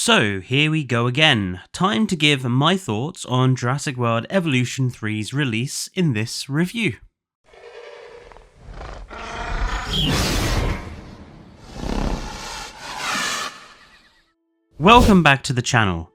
So here we go again, time to give my thoughts on Jurassic World Evolution 3's release in this review. Welcome back to the channel.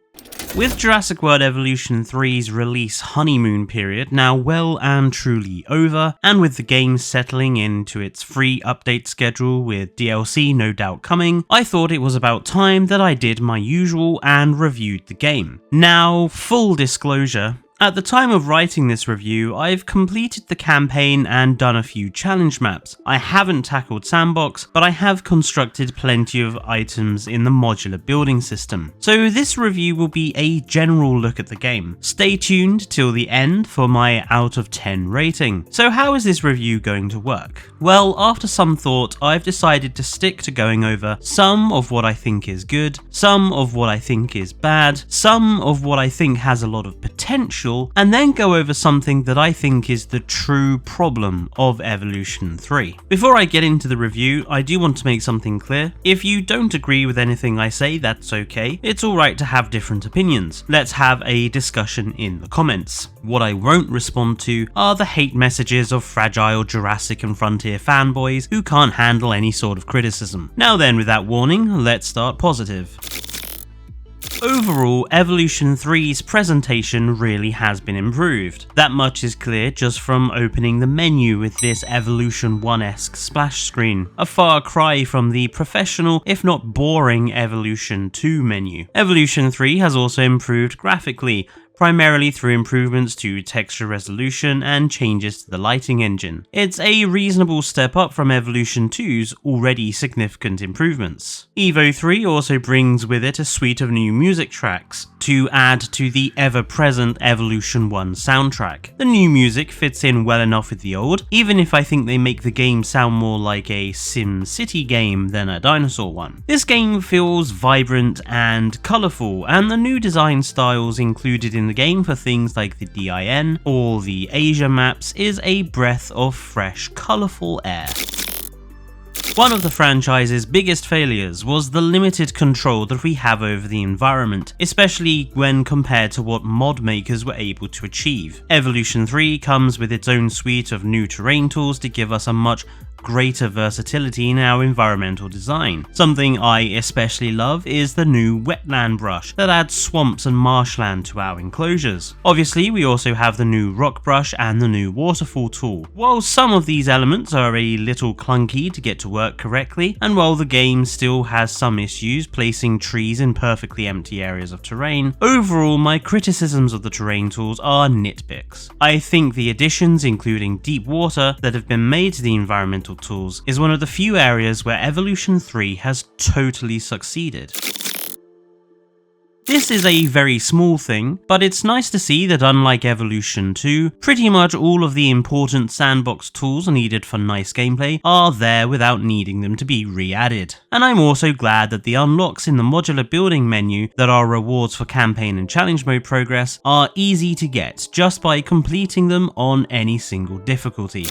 With Jurassic World Evolution 3's release honeymoon period now well and truly over, and with the game settling into its free update schedule with DLC no doubt coming, I thought it was about time that I did my usual and reviewed the game. Now, full disclosure, at the time of writing this review, I've completed the campaign and done a few challenge maps. I haven't tackled Sandbox, but I have constructed plenty of items in the modular building system. So this review will be a general look at the game. Stay tuned till the end for my out of 10 rating. So how is this review going to work? Well, after some thought, I've decided to stick to going over some of what I think is good, some of what I think is bad, some of what I think has a lot of potential, and then go over something that I think is the true problem of Evolution 3. Before I get into the review, I do want to make something clear. If you don't agree with anything I say, that's okay. It's alright to have different opinions. Let's have a discussion in the comments. What I won't respond to are the hate messages of fragile Jurassic and Frontier fanboys who can't handle any sort of criticism. Now then, with that warning, let's start positive. Overall, Evolution 3's presentation really has been improved. That much is clear just from opening the menu with this Evolution 1-esque splash screen, a far cry from the professional, if not boring, Evolution 2 menu. Evolution 3 has also improved graphically, primarily through improvements to texture resolution and changes to the lighting engine. It's a reasonable step up from Evolution 2's already significant improvements. Evo 3 also brings with it a suite of new music tracks to add to the ever-present Evolution 1 soundtrack. The new music fits in well enough with the old, even if I think they make the game sound more like a Sim City game than a Dinosaur one. This game feels vibrant and colourful, and the new design styles included in the game for things like the DIN or the Asia maps is a breath of fresh, colourful air. One of the franchise's biggest failures was the limited control that we have over the environment, especially when compared to what mod makers were able to achieve. Evolution 3 comes with its own suite of new terrain tools to give us a much greater versatility in our environmental design. Something I especially love is the new wetland brush that adds swamps and marshland to our enclosures. Obviously, we also have the new rock brush and the new waterfall tool. While some of these elements are a little clunky to get to work correctly, and while the game still has some issues placing trees in perfectly empty areas of terrain, overall my criticisms of the terrain tools are nitpicks. I think the additions, including deep water, that have been made to the environmental tools is one of the few areas where Evolution 3 has totally succeeded. This is a very small thing, but it's nice to see that unlike Evolution 2, pretty much all of the important sandbox tools needed for nice gameplay are there without needing them to be re-added. And I'm also glad that the unlocks in the modular building menu that are rewards for campaign and challenge mode progress are easy to get just by completing them on any single difficulty.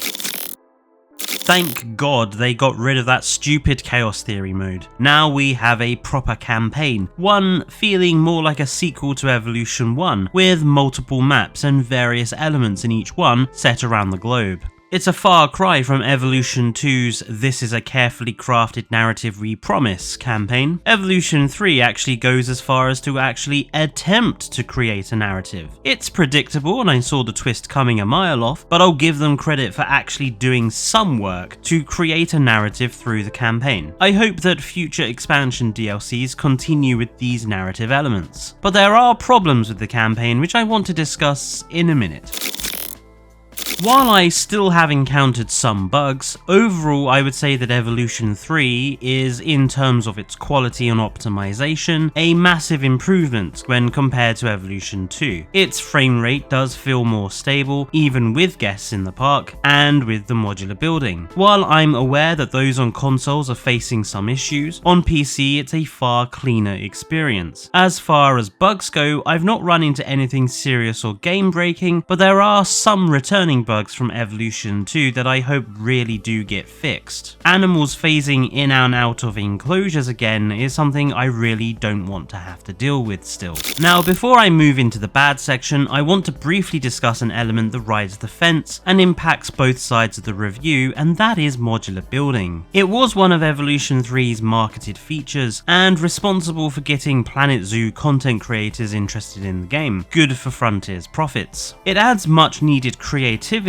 Thank God they got rid of that stupid Chaos Theory mode. Now we have a proper campaign, one feeling more like a sequel to Evolution 1, with multiple maps and various elements in each one set around the globe. It's a far cry from Evolution 2's "This is a carefully crafted narrative we promise" campaign. Evolution 3 actually goes as far as to actually attempt to create a narrative. It's predictable and I saw the twist coming a mile off, but I'll give them credit for actually doing some work to create a narrative through the campaign. I hope that future expansion DLCs continue with these narrative elements. But there are problems with the campaign which I want to discuss in a minute. While I still have encountered some bugs, overall I would say that Evolution 3 is, in terms of its quality and optimization, a massive improvement when compared to Evolution 2. Its frame rate does feel more stable, even with guests in the park, and with the modular building. While I'm aware that those on consoles are facing some issues, on PC it's a far cleaner experience. As far as bugs go, I've not run into anything serious or game breaking, but there are some returning bugs bugs from Evolution 2 that I hope really do get fixed. Animals phasing in and out of enclosures again is something I really don't want to have to deal with still. Now, before I move into the bad section, I want to briefly discuss an element that rides the fence and impacts both sides of the review, and that is modular building. It was one of Evolution 3's marketed features and responsible for getting Planet Zoo content creators interested in the game. Good for Frontier's profits. It adds much needed creativity,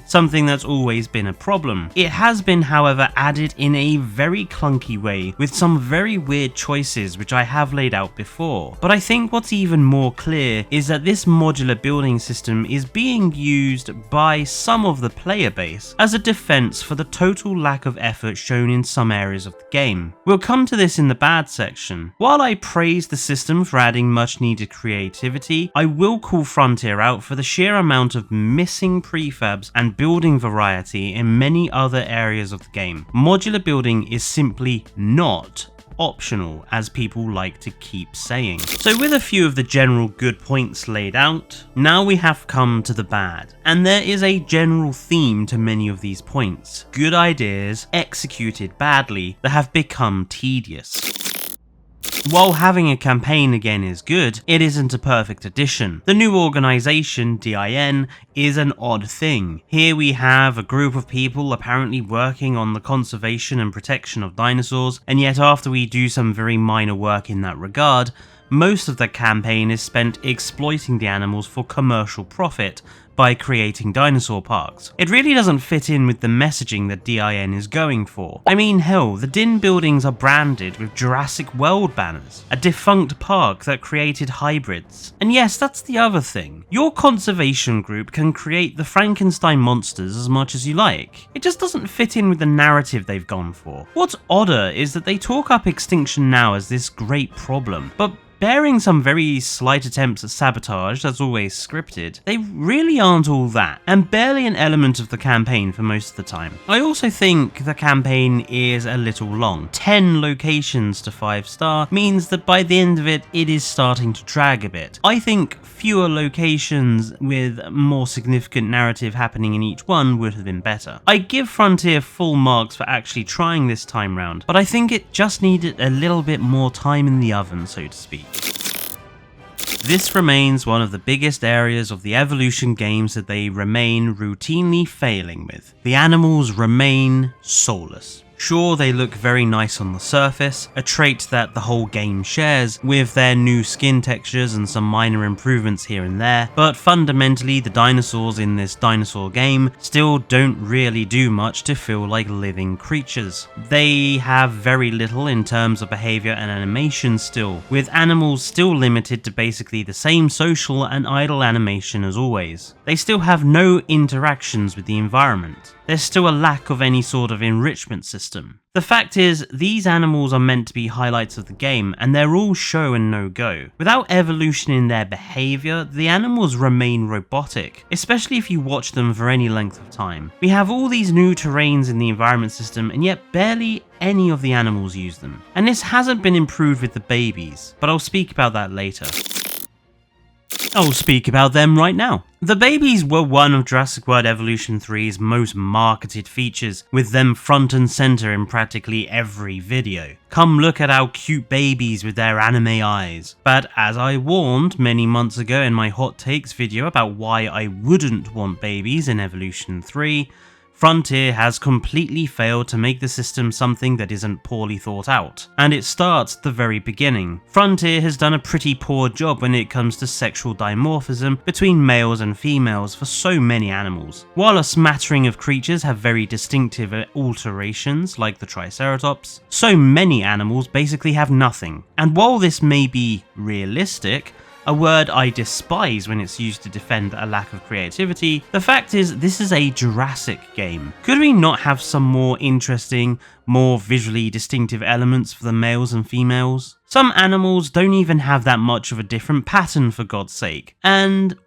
something that's always been a problem. It has been, however, added in a very clunky way with some very weird choices which I have laid out before. But I think what's even more clear is that this modular building system is being used by some of the player base as a defense for the total lack of effort shown in some areas of the game. We'll come to this in the bad section. While I praise the system for adding much needed creativity, I will call Frontier out for the sheer amount of missing prefabs and building variety in many other areas of the game. Modular building is simply not optional, as people like to keep saying. So with a few of the general good points laid out, now we have come to the bad. And there is a general theme to many of these points. Good ideas executed badly that have become tedious. While having a campaign again is good, it isn't a perfect addition. The new organisation, DIN, is an odd thing. Here we have a group of people apparently working on the conservation and protection of dinosaurs, and yet after we do some very minor work in that regard, most of the campaign is spent exploiting the animals for commercial profit by creating dinosaur parks. It really doesn't fit in with the messaging that DIN is going for. I mean, hell, the DIN buildings are branded with Jurassic World banners, a defunct park that created hybrids. And yes, that's the other thing. Your conservation group can create the Frankenstein monsters as much as you like. It just doesn't fit in with the narrative they've gone for. What's odder is that they talk up extinction now as this great problem, but bearing some very slight attempts at sabotage that's always scripted, they really aren't all that, and barely an element of the campaign for most of the time. I also think the campaign is a little long. 10 locations to 5-star means that by the end of it, it is starting to drag a bit. I think fewer locations with more significant narrative happening in each one would have been better. I give Frontier full marks for actually trying this time round, but I think it just needed a little bit more time in the oven, so to speak. This remains one of the biggest areas of the Evolution games that they remain routinely failing with. The animals remain soulless. Sure, they look very nice on the surface, a trait that the whole game shares with their new skin textures and some minor improvements here and there, but fundamentally the dinosaurs in this dinosaur game still don't really do much to feel like living creatures. They have very little in terms of behavior and animation still, with animals still limited to basically the same social and idle animation as always. They still have no interactions with the environment. There's still a lack of any sort of enrichment system. The fact is, these animals are meant to be highlights of the game, and they're all show and no go. Without evolution in their behavior, the animals remain robotic, especially if you watch them for any length of time. We have all these new terrains in the environment system, and yet barely any of the animals use them. And this hasn't been improved with the babies, but I'll speak about that later. I'll speak about them right now. The babies were one of Jurassic World Evolution 3's most marketed features, with them front and center in practically every video. Come look at our cute babies with their anime eyes. But as I warned many months ago in my hot takes video about why I wouldn't want babies in Evolution 3, Frontier has completely failed to make the system something that isn't poorly thought out, and it starts at the very beginning. Frontier has done a pretty poor job when it comes to sexual dimorphism between males and females for so many animals. While a smattering of creatures have very distinctive alterations, like the Triceratops, so many animals basically have nothing. And while this may be realistic, a word I despise when it's used to defend a lack of creativity, the fact is this is a Jurassic game. Could we not have some more interesting, more visually distinctive elements for the males and females? Some animals don't even have that much of a different pattern, for God's sake,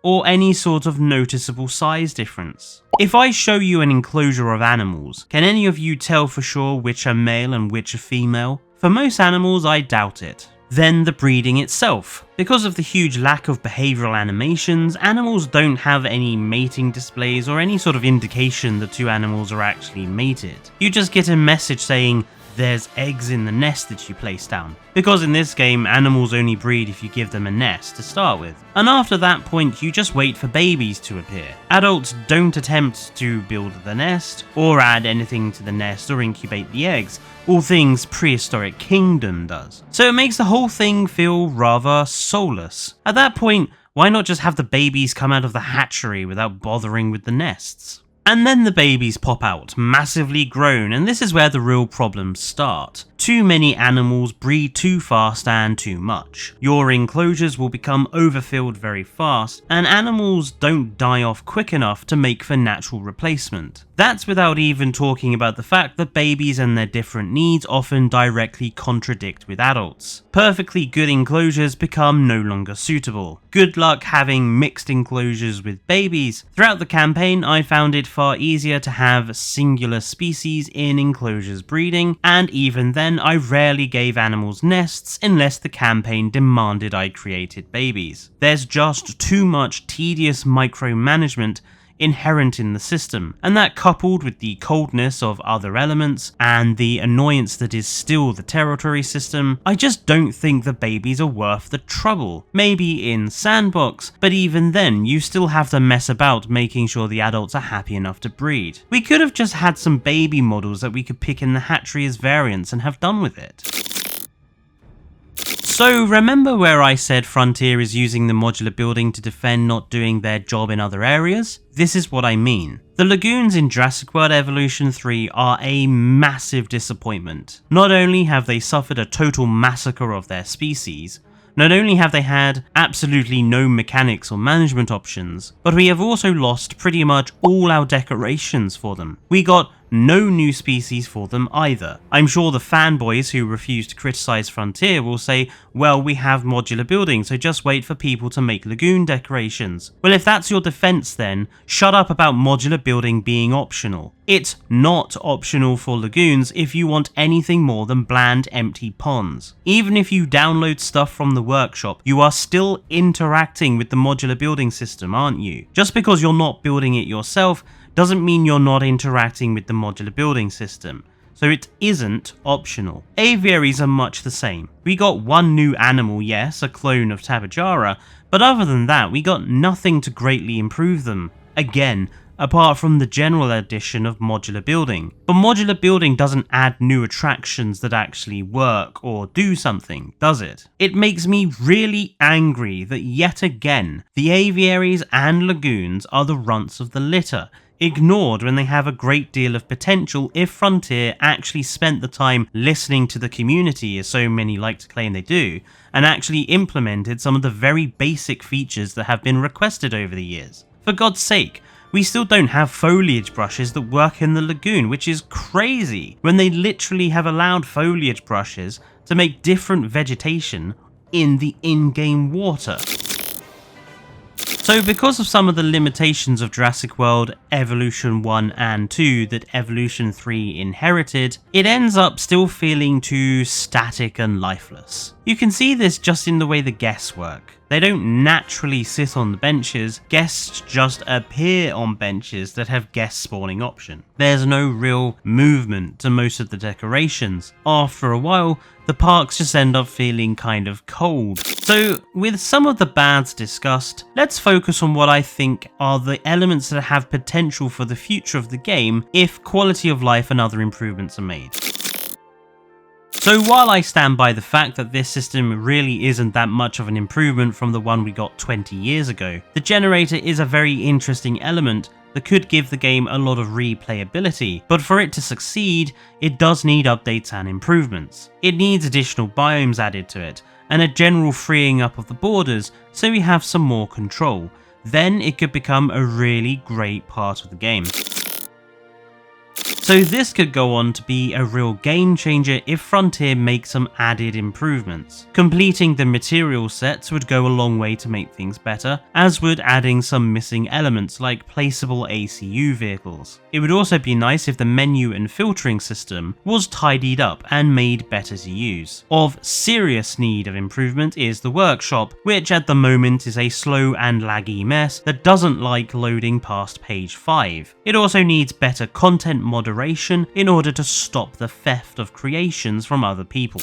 or any sort of noticeable size difference. If I show you an enclosure of animals, can any of you tell for sure which are male and which are female? For most animals, I doubt it. Then the breeding itself. Because of the huge lack of behavioural animations, animals don't have any mating displays or any sort of indication the two animals are actually mated. You just get a message saying, "There's eggs in the nest that you place down." Because in this game, animals only breed if you give them a nest to start with. And after that point, you just wait for babies to appear. Adults don't attempt to build the nest, or add anything to the nest or incubate the eggs, all things Prehistoric Kingdom does. So it makes the whole thing feel rather soulless. At that point, why not just have the babies come out of the hatchery without bothering with the nests? And then the babies pop out, massively grown, and this is where the real problems start. Too many animals breed too fast and too much. Your enclosures will become overfilled very fast, and animals don't die off quick enough to make for natural replacement. That's without even talking about the fact that babies and their different needs often directly contradict with adults. Perfectly good enclosures become no longer suitable. Good luck having mixed enclosures with babies. Throughout the campaign, I found it far easier to have singular species in enclosures breeding, and even then I rarely gave animals nests unless the campaign demanded I created babies. There's just too much tedious micromanagement inherent in the system, and that coupled with the coldness of other elements and the annoyance that is still the territory system, I just don't think the babies are worth the trouble. Maybe in Sandbox, but even then you still have to mess about making sure the adults are happy enough to breed. We could have just had some baby models that we could pick in the hatchery as variants and have done with it. So remember where I said Frontier is using the modular building to defend not doing their job in other areas? This is what I mean. The lagoons in Jurassic World Evolution 3 are a massive disappointment. Not only have they suffered a total massacre of their species, not only have they had absolutely no mechanics or management options, but we have also lost pretty much all our decorations for them. We got no new species for them either. I'm sure the fanboys who refuse to criticize Frontier will say, well, we have modular building, so just wait for people to make lagoon decorations. Well, if that's your defense then, shut up about modular building being optional. It's not optional for lagoons if you want anything more than bland empty ponds. Even if you download stuff from the workshop, you are still interacting with the modular building system, aren't you? Just because you're not building it yourself doesn't mean you're not interacting with the modular building system, so it isn't optional. Aviaries are much the same. We got one new animal, yes, a clone of Tabajara, but other than that we got nothing to greatly improve them. Again, apart from the general addition of modular building. But modular building doesn't add new attractions that actually work or do something, does it? It makes me really angry that yet again, the aviaries and lagoons are the runts of the litter, ignored when they have a great deal of potential if Frontier actually spent the time listening to the community, as so many like to claim they do, and actually implemented some of the very basic features that have been requested over the years. For God's sake, we still don't have foliage brushes that work in the lagoon, which is crazy, when they literally have allowed foliage brushes to make different vegetation in the in-game water. So because of some of the limitations of Jurassic World Evolution 1 and 2 that Evolution 3 inherited, it ends up still feeling too static and lifeless. You can see this just in the way the guests work. They don't naturally sit on the benches, guests just appear on benches that have guest spawning option. There's no real movement to most of the decorations. After a while, the parks just end up feeling kind of cold. So with some of the bads discussed, let's focus on what I think are the elements that have potential for the future of the game if quality of life and other improvements are made. So while I stand by the fact that this system really isn't that much of an improvement from the one we got 20 years ago, the generator is a very interesting element that could give the game a lot of replayability, but for it to succeed, it does need updates and improvements. It needs additional biomes added to it, and a general freeing up of the borders so we have some more control. Then it could become a really great part of the game. So this could go on to be a real game changer if Frontier makes some added improvements. Completing the material sets would go a long way to make things better, as would adding some missing elements like placeable ACU vehicles. It would also be nice if the menu and filtering system was tidied up and made better to use. Of serious need of improvement is the workshop, which at the moment is a slow and laggy mess that doesn't like loading past page 5. It also needs better content moderation in order to stop the theft of creations from other people.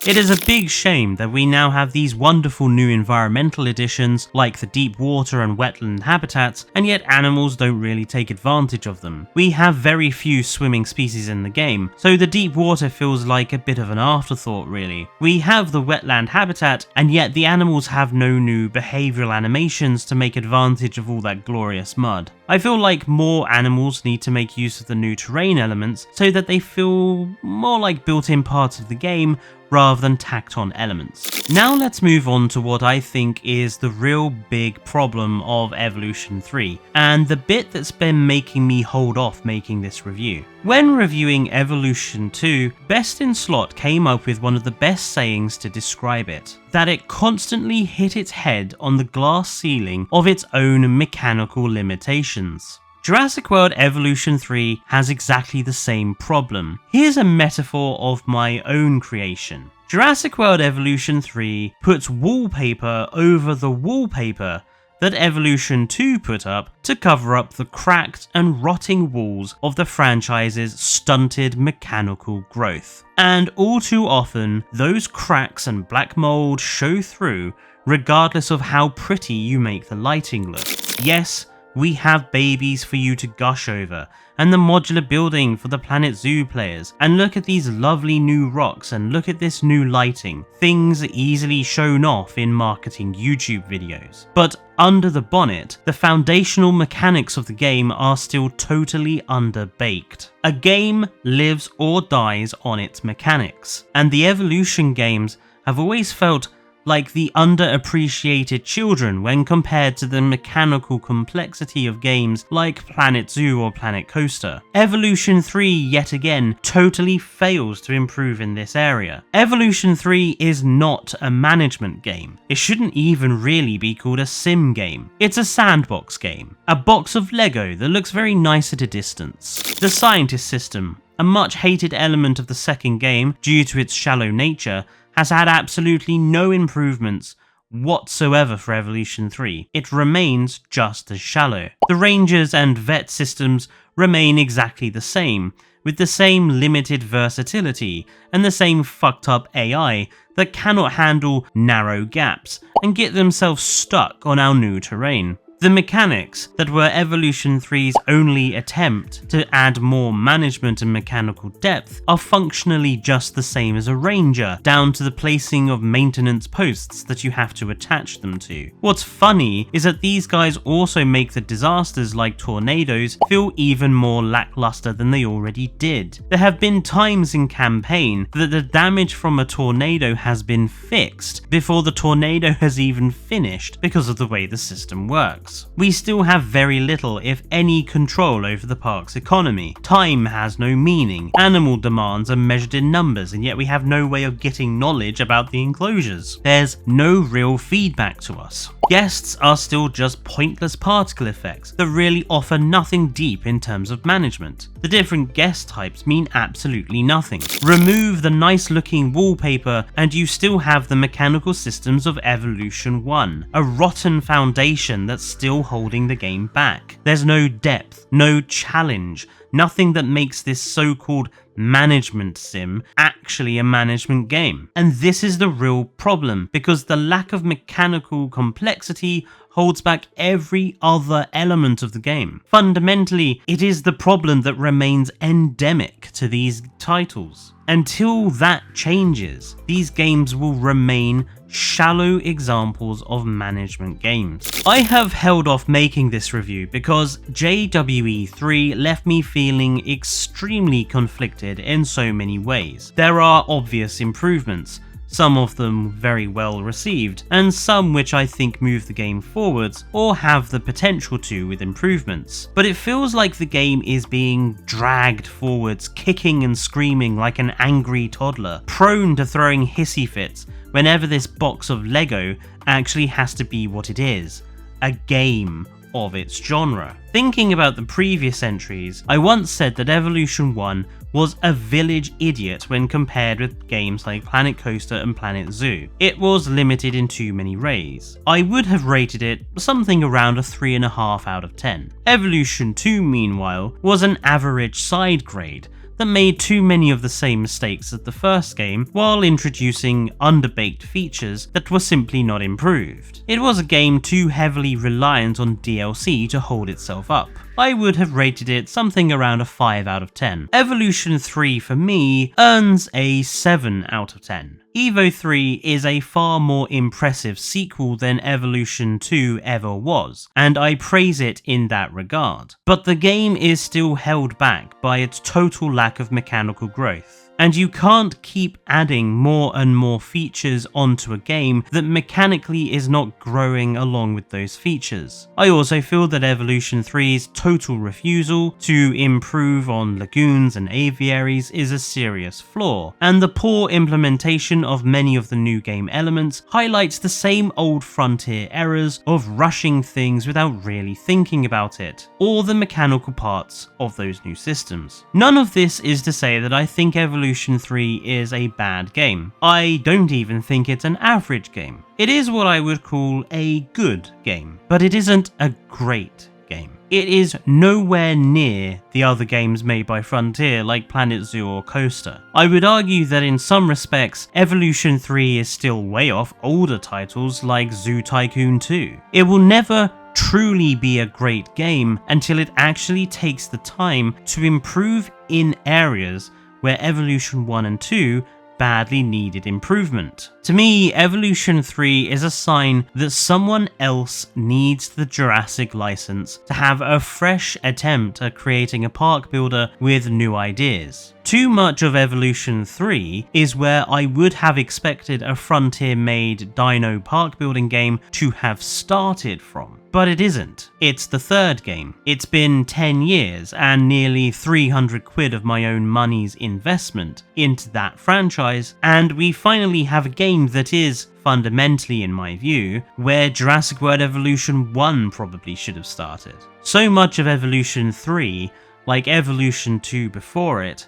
It is a big shame that we now have these wonderful new environmental additions like the deep water and wetland habitats, and yet animals don't really take advantage of them. We have very few swimming species in the game, so the deep water feels like a bit of an afterthought really. We have the wetland habitat, and yet the animals have no new behavioural animations to make advantage of all that glorious mud. I feel like more animals need to make use of the new terrain elements so that they feel more like built-in parts of the game rather than tacked on elements. Now let's move on to what I think is the real big problem of Evolution 3, and the bit that's been making me hold off making this review. When reviewing Evolution 2, Best in Slot came up with one of the best sayings to describe it: that it constantly hit its head on the glass ceiling of its own mechanical limitations. Jurassic World Evolution 3 has exactly the same problem. Here's a metaphor of my own creation. Jurassic World Evolution 3 puts wallpaper over the wallpaper that Evolution 2 put up to cover up the cracked and rotting walls of the franchise's stunted mechanical growth. And all too often, those cracks and black mold show through regardless of how pretty you make the lighting look. Yes, we have babies for you to gush over, and the modular building for the Planet Zoo players, and look at these lovely new rocks and look at this new lighting, things easily shown off in marketing YouTube videos. But under the bonnet, the foundational mechanics of the game are still totally underbaked. A game lives or dies on its mechanics, and the Evolution games have always felt like the underappreciated children when compared to the mechanical complexity of games like Planet Zoo or Planet Coaster. Evolution 3 yet again totally fails to improve in this area. Evolution 3 is not a management game. It shouldn't even really be called a sim game. It's a sandbox game, a box of Lego that looks very nice at a distance. The scientist system, a much hated element of the second game due to its shallow nature, has had absolutely no improvements whatsoever for Evolution 3. It remains just as shallow. The Rangers and Vet systems remain exactly the same, with the same limited versatility and the same fucked up AI that cannot handle narrow gaps and get themselves stuck on our new terrain. The mechanics that were Evolution 3's only attempt to add more management and mechanical depth are functionally just the same as a ranger, down to the placing of maintenance posts that you have to attach them to. What's funny is that these guys also make the disasters like tornadoes feel even more lackluster than they already did. There have been times in campaign that the damage from a tornado has been fixed before the tornado has even finished because of the way the system works. We still have very little, if any, control over the park's economy. Time has no meaning. Animal demands are measured in numbers, and yet we have no way of getting knowledge about the enclosures. There's no real feedback to us. Guests are still just pointless particle effects that really offer nothing deep in terms of management. The different guest types mean absolutely nothing. Remove the nice looking wallpaper and you still have the mechanical systems of Evolution 1, a rotten foundation that's still holding the game back. There's no depth, no challenge, nothing that makes this so-called management sim actually a management game. And this is the real problem, because the lack of mechanical complexity holds back every other element of the game. Fundamentally, it is the problem that remains endemic to these titles. Until that changes, these games will remain shallow examples of management games. I have held off making this review because JWE3 left me feeling extremely conflicted in so many ways. There are obvious improvements, some of them very well received, and some which I think move the game forwards or have the potential to with improvements. But it feels like the game is being dragged forwards, kicking and screaming like an angry toddler, prone to throwing hissy fits whenever this box of Lego actually has to be what it is, a game of its genre. Thinking about the previous entries, I once said that Evolution 1 was a village idiot when compared with games like Planet Coaster and Planet Zoo. It was limited in too many ways. I would have rated it something around a 3.5 out of 10. Evolution 2, meanwhile, was an average side grade that made too many of the same mistakes as the first game while introducing underbaked features that were simply not improved. It was a game too heavily reliant on DLC to hold itself up. I would have rated it something around a 5 out of 10. Evolution 3 for me earns a 7 out of 10. Evo 3 is a far more impressive sequel than Evolution 2 ever was, and I praise it in that regard. But the game is still held back by its total lack of mechanical growth. And you can't keep adding more and more features onto a game that mechanically is not growing along with those features. I also feel that Evolution 3's total refusal to improve on lagoons and aviaries is a serious flaw, and the poor implementation of many of the new game elements highlights the same old Frontier errors of rushing things without really thinking about it, or the mechanical parts of those new systems. None of this is to say that I think Evolution 3 is a bad game. I don't even think it's an average game. It is what I would call a good game, but it isn't a great game. It is nowhere near the other games made by Frontier like Planet Zoo or Coaster. I would argue that in some respects, Evolution 3 is still way off older titles like Zoo Tycoon 2. It will never truly be a great game until it actually takes the time to improve in areas where Evolution 1 and 2 badly needed improvement. To me, Evolution 3 is a sign that someone else needs the Jurassic license to have a fresh attempt at creating a park builder with new ideas. Too much of Evolution 3 is where I would have expected a Frontier-made dino park building game to have started from. But it isn't. It's the third game. It's been 10 years and nearly 300 quid of my own money's investment into that franchise, and we finally have a game that is, fundamentally in my view, where Jurassic World Evolution 1 probably should have started. So much of Evolution 3, like Evolution 2 before it,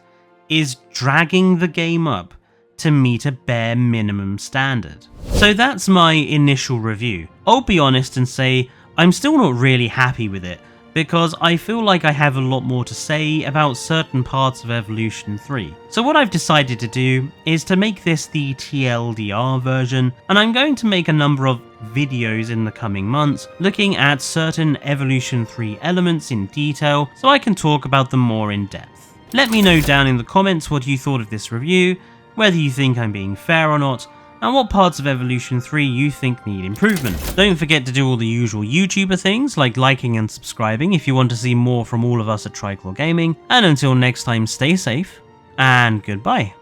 is dragging the game up to meet a bare minimum standard. So that's my initial review. I'll be honest and say I'm still not really happy with it, because I feel like I have a lot more to say about certain parts of Evolution 3. So what I've decided to do is to make this the TLDR version, and I'm going to make a number of videos in the coming months looking at certain Evolution 3 elements in detail so I can talk about them more in depth. Let me know down in the comments what you thought of this review, whether you think I'm being fair or not, and what parts of Evolution 3 you think need improvement. Don't forget to do all the usual YouTuber things like liking and subscribing if you want to see more from all of us at Triclaw Gaming, and until next time, stay safe and goodbye.